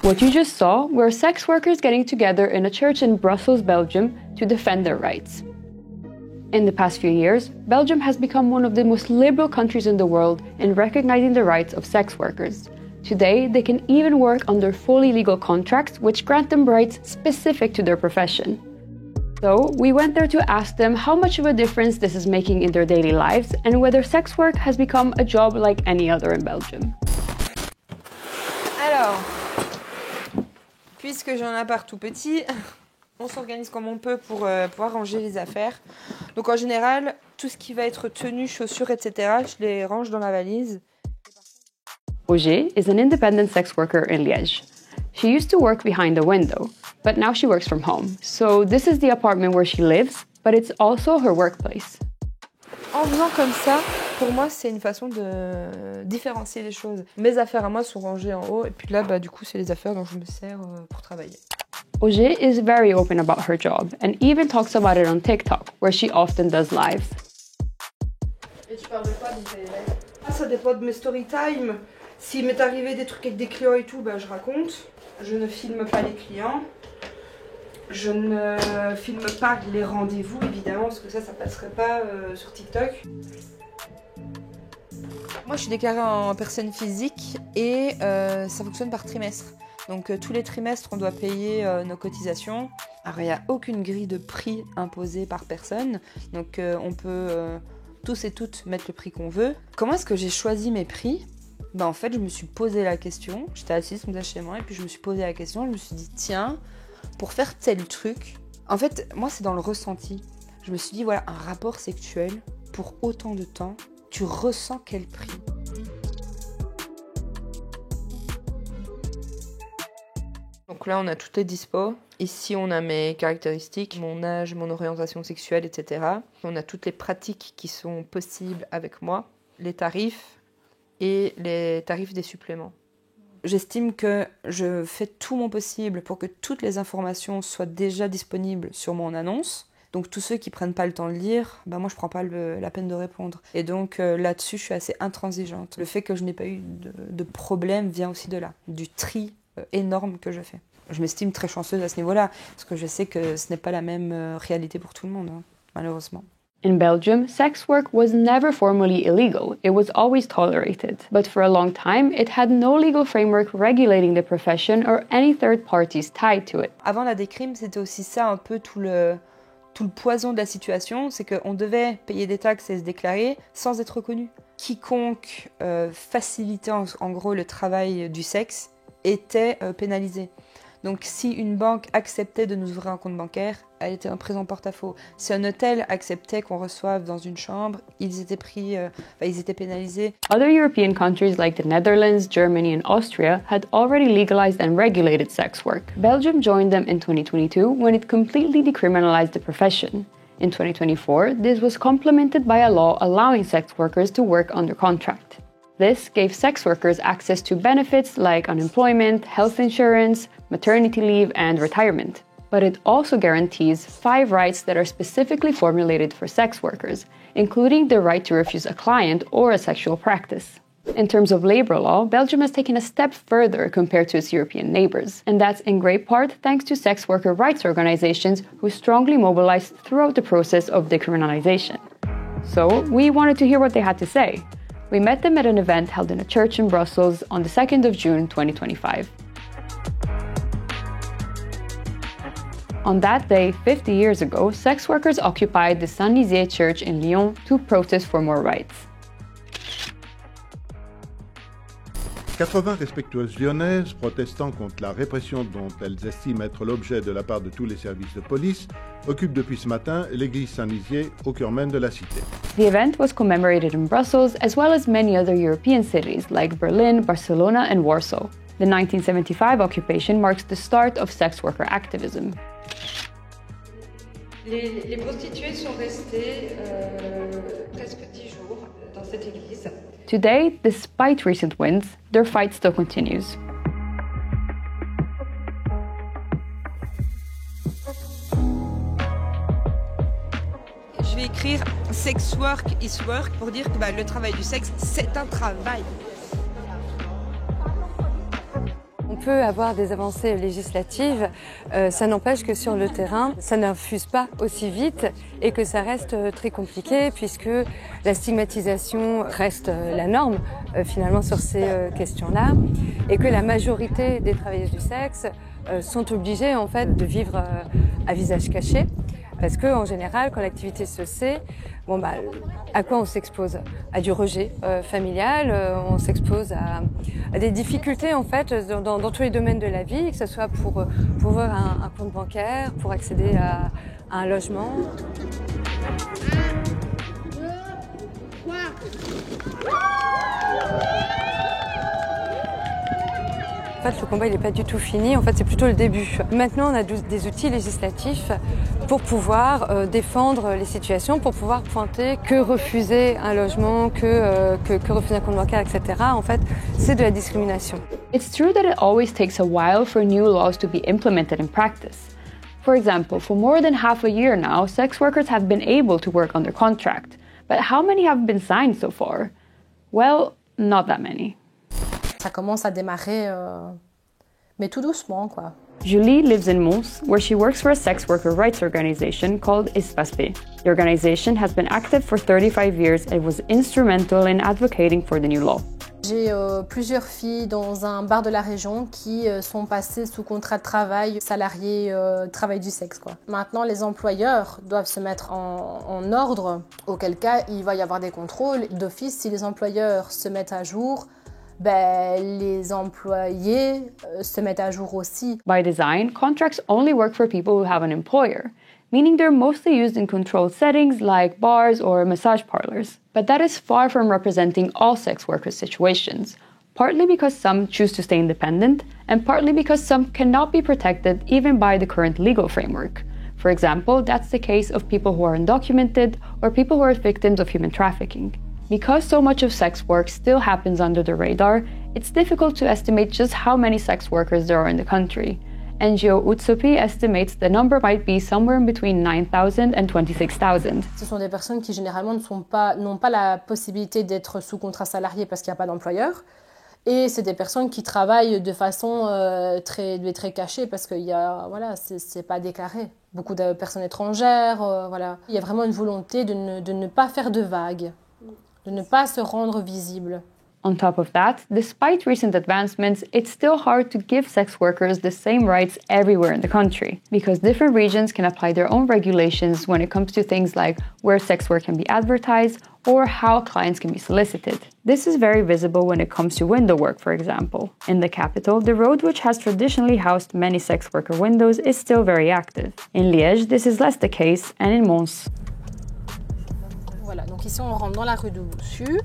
What you just saw were sex workers getting together in a church in Brussels, Belgium, to defend their rights. In the past few years, Belgium has become one of the most liberal countries in the world in recognizing the rights of sex workers. Today, they can even work under fully legal contracts which grant them rights specific to their profession. So, we went there to ask them how much of a difference this is making in their daily lives and whether sex work has become a job like any other in Belgium. Alors, puisque j'ai un appart tout petit, on s'organise comme on peut pour pouvoir ranger les affaires. Donc en général, tout ce qui va être tenue, chaussures, etc., je les range dans la valise. Auger is an independent sex worker in Liège. She used to work behind a window, but now she works from home. So this is the apartment where she lives, but it's also her workplace. En faisant comme ça, pour moi, c'est une façon de différencier les choses. Mes affaires à moi sont rangées en haut, et puis là, du coup, c'est les affaires dont je me sers pour travailler. Auger is very open about her job and even talks about it on TikTok, where she often does lives. Et tu parles de quoi dans tes lives ? Ça dépend de mes story time. S'il m'est arrivé des trucs avec des clients et tout, je raconte. Je ne filme pas les clients. Je ne filme pas les rendez-vous, évidemment, parce que ça passerait pas sur TikTok. Moi, je suis déclarée en personne physique et ça fonctionne par trimestre. Donc, tous les trimestres, on doit payer nos cotisations. Alors, il n'y a aucune grille de prix imposée par personne. Donc, on peut tous et toutes mettre le prix qu'on veut. Comment est-ce que j'ai choisi mes prix ? En fait, je me suis posé la question. J'étais assise comme ça chez moi et puis je me suis posé la question. Je me suis dit, tiens, pour faire tel truc... En fait, moi, c'est dans le ressenti. Je me suis dit, voilà, un rapport sexuel, pour autant de temps, tu ressens quel prix ? Donc là, on a toutes les dispos. Ici, on a mes caractéristiques, mon âge, mon orientation sexuelle, etc. On a toutes les pratiques qui sont possibles avec moi, les tarifs et les tarifs des suppléments. J'estime que je fais tout mon possible pour que toutes les informations soient déjà disponibles sur mon annonce. Donc tous ceux qui prennent pas le temps de lire, moi je prends pas la peine de répondre. Et donc là-dessus, je suis assez intransigeante. Le fait que je n'ai pas eu de problème vient aussi de là, du tri énorme que je fais. Je m'estime très chanceuse à ce niveau-là, parce que je sais que ce n'est pas la même réalité pour tout le monde, malheureusement. In Belgium, sex work was never formally illegal. It was always tolerated. But for a long time, it had no legal framework regulating the profession or any third parties tied to it. Avant la décrime, c'était aussi ça un peu tout le poison de la situation, c'est qu'on devait payer des taxes et se déclarer sans être reconnu. Quiconque facilitait en gros le travail du sexe était pénalisé. Donc si une banque acceptait de nous ouvrir un compte bancaire, elle était prise en porte-à-faux. Si un hôtel acceptait qu'on reçoive dans une chambre, ils étaient pénalisés. Other European countries like the Netherlands, Germany and Austria had already legalized and regulated sex work. Belgium joined them in 2022 when it completely decriminalized the profession. In 2024, this was complemented by a law allowing sex workers to work under contract. This gave sex workers access to benefits like unemployment, health insurance, maternity leave, and retirement. But it also guarantees 5 rights that are specifically formulated for sex workers, including the right to refuse a client or a sexual practice. In terms of labor law, Belgium has taken a step further compared to its European neighbors, and that's in great part thanks to sex worker rights organizations who strongly mobilized throughout the process of decriminalization. So, we wanted to hear what they had to say. We met them at an event held in a church in Brussels on the 2nd of June 2025. On that day, 50 years ago, sex workers occupied the Saint-Nizier Church in Lyon to protest for more rights. 80 respectueuses lyonnaises protestant contre la répression dont elles estiment être l'objet de la part de tous les services de police occupent depuis ce matin l'église Saint-Nizier au cœur même de la cité. The event was commemorated in Brussels as well as many other European cities like Berlin, Barcelona and Warsaw. The 1975 occupation marks the start of sex worker activism. Les prostituées sont restées presque 10 jours dans cette église. Today, despite recent wins, their fight still continues. Je vais écrire « Sex work is work » pour dire que le travail du sexe, c'est un travail. On peut avoir des avancées législatives, ça n'empêche que sur le terrain, ça n'infuse pas aussi vite et que ça reste très compliqué puisque la stigmatisation reste la norme finalement sur ces questions-là et que la majorité des travailleuses du sexe sont obligées en fait de vivre à visage caché. Parce qu'en général, quand l'activité se sait, à quoi on s'expose? À du rejet familial, on s'expose à des difficultés en fait dans tous les domaines de la vie, que ce soit pour ouvrir un compte bancaire, pour accéder à un logement. En fait, le combat n'est pas du tout fini, en fait c'est plutôt le début. Maintenant on a des outils législatifs pour pouvoir défendre les situations, pour pouvoir pointer que refuser un logement, que refuser un compte bancaire, etc. En fait, c'est de la discrimination. It's true that it always takes a while for new laws to be implemented in practice. For example, for more than half a year now, sex workers have been able to work under contract. But how many have been signed so far? Well, not that many. Ça commence à démarrer, mais tout doucement, quoi. Julie lives in Mons, where she works for a sex worker rights organization called Espace B. The organization has been active for 35 years and was instrumental in advocating for the new law. J'ai plusieurs filles dans un bar de la région qui sont passées sous contrat de travail salarié travail du sexe, quoi. Maintenant, les employeurs doivent se mettre en ordre, auquel cas il va y avoir des contrôles d'office. Si les employeurs se mettent à jour, les employés se mettent à jour aussi. By design, contracts only work for people who have an employer, meaning they're mostly used in controlled settings like bars or massage parlors. But that is far from representing all sex workers' situations, partly because some choose to stay independent, and partly because some cannot be protected even by the current legal framework. For example, that's the case of people who are undocumented or people who are victims of human trafficking. Because so much of sex work still happens under the radar, it's difficult to estimate just how many sex workers there are in the country. NGO Utsopi estimates the number might be somewhere between 9,000 and 26,000. Ce sont des personnes qui généralement n'ont pas la possibilité d'être sous contrat salarié parce qu'il n'y a pas d'employeur. Et c'est des personnes qui travaillent de façon très cachée parce que c'est pas déclaré. Beaucoup de personnes étrangères, voilà. Il y a vraiment une volonté de ne pas faire de vagues, de ne pas se rendre visible. On top of that, despite recent advancements, it's still hard to give sex workers the same rights everywhere in the country, because different regions can apply their own regulations when it comes to things like where sex work can be advertised or how clients can be solicited. This is very visible when it comes to window work, for example. In the capital, the road which has traditionally housed many sex worker windows is still very active. In Liège, this is less the case, and in Mons. Voilà, donc ici on rentre dans la rue de Boussu.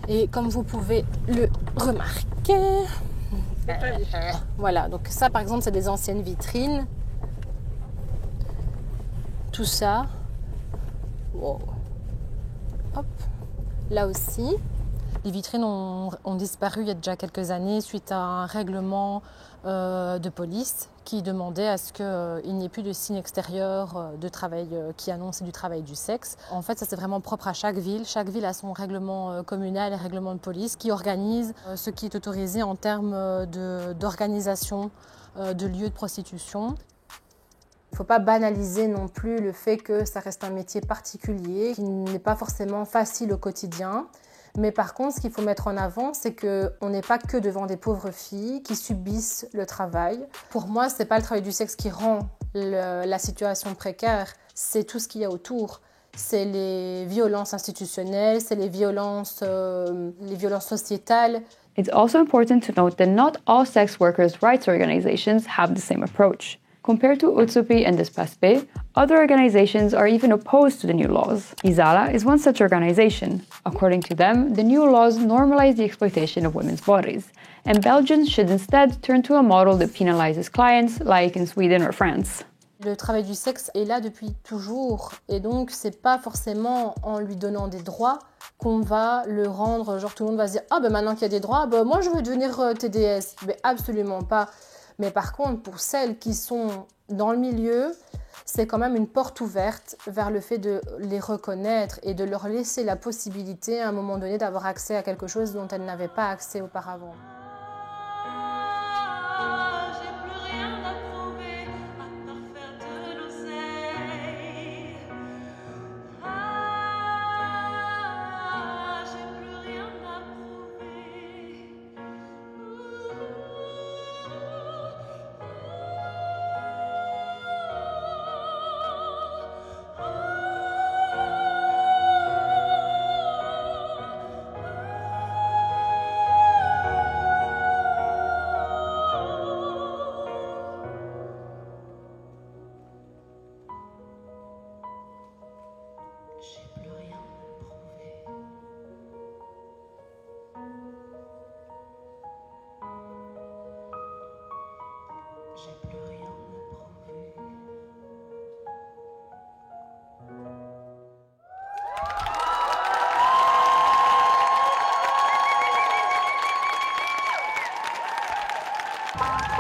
Et comme vous pouvez le remarquer, voilà, donc ça par exemple c'est des anciennes vitrines. Tout ça, wow. Hop, là aussi. Les vitrines ont disparu il y a déjà quelques années suite à un règlement de police qui demandait à ce qu'il n'y ait plus de signes extérieurs de travail qui annoncent du travail du sexe. En fait, ça c'est vraiment propre à chaque ville. Chaque ville a son règlement communal et règlement de police qui organise ce qui est autorisé en termes d'organisation de lieux de prostitution. Il ne faut pas banaliser non plus le fait que ça reste un métier particulier qui n'est pas forcément facile au quotidien. Mais par contre, ce qu'il faut mettre en avant, c'est qu'on n'est pas que devant des pauvres filles qui subissent le travail. Pour moi, ce n'est pas le travail du sexe qui rend la situation précaire, c'est tout ce qu'il y a autour. C'est les violences institutionnelles, c'est les violences sociétales. It's also important to note that not all sex workers' rights organizations have the same approach. Compared to Utsopi and Espace B, other organizations are even opposed to the new laws. Izala is one such organization. According to them, the new laws normalize the exploitation of women's bodies, and Belgians should instead turn to a model that penalizes clients, like in Sweden or France. Le travail du sexe est là depuis toujours, et donc c'est pas forcément en lui donnant des droits qu'on va le rendre, genre tout le monde va se dire « Ah ben maintenant qu'il y a des droits, ben moi je veux devenir TDS ». Mais absolument pas. Mais par contre, pour celles qui sont dans le milieu, c'est quand même une porte ouverte vers le fait de les reconnaître et de leur laisser la possibilité à un moment donné d'avoir accès à quelque chose dont elles n'avaient pas accès auparavant. Bye.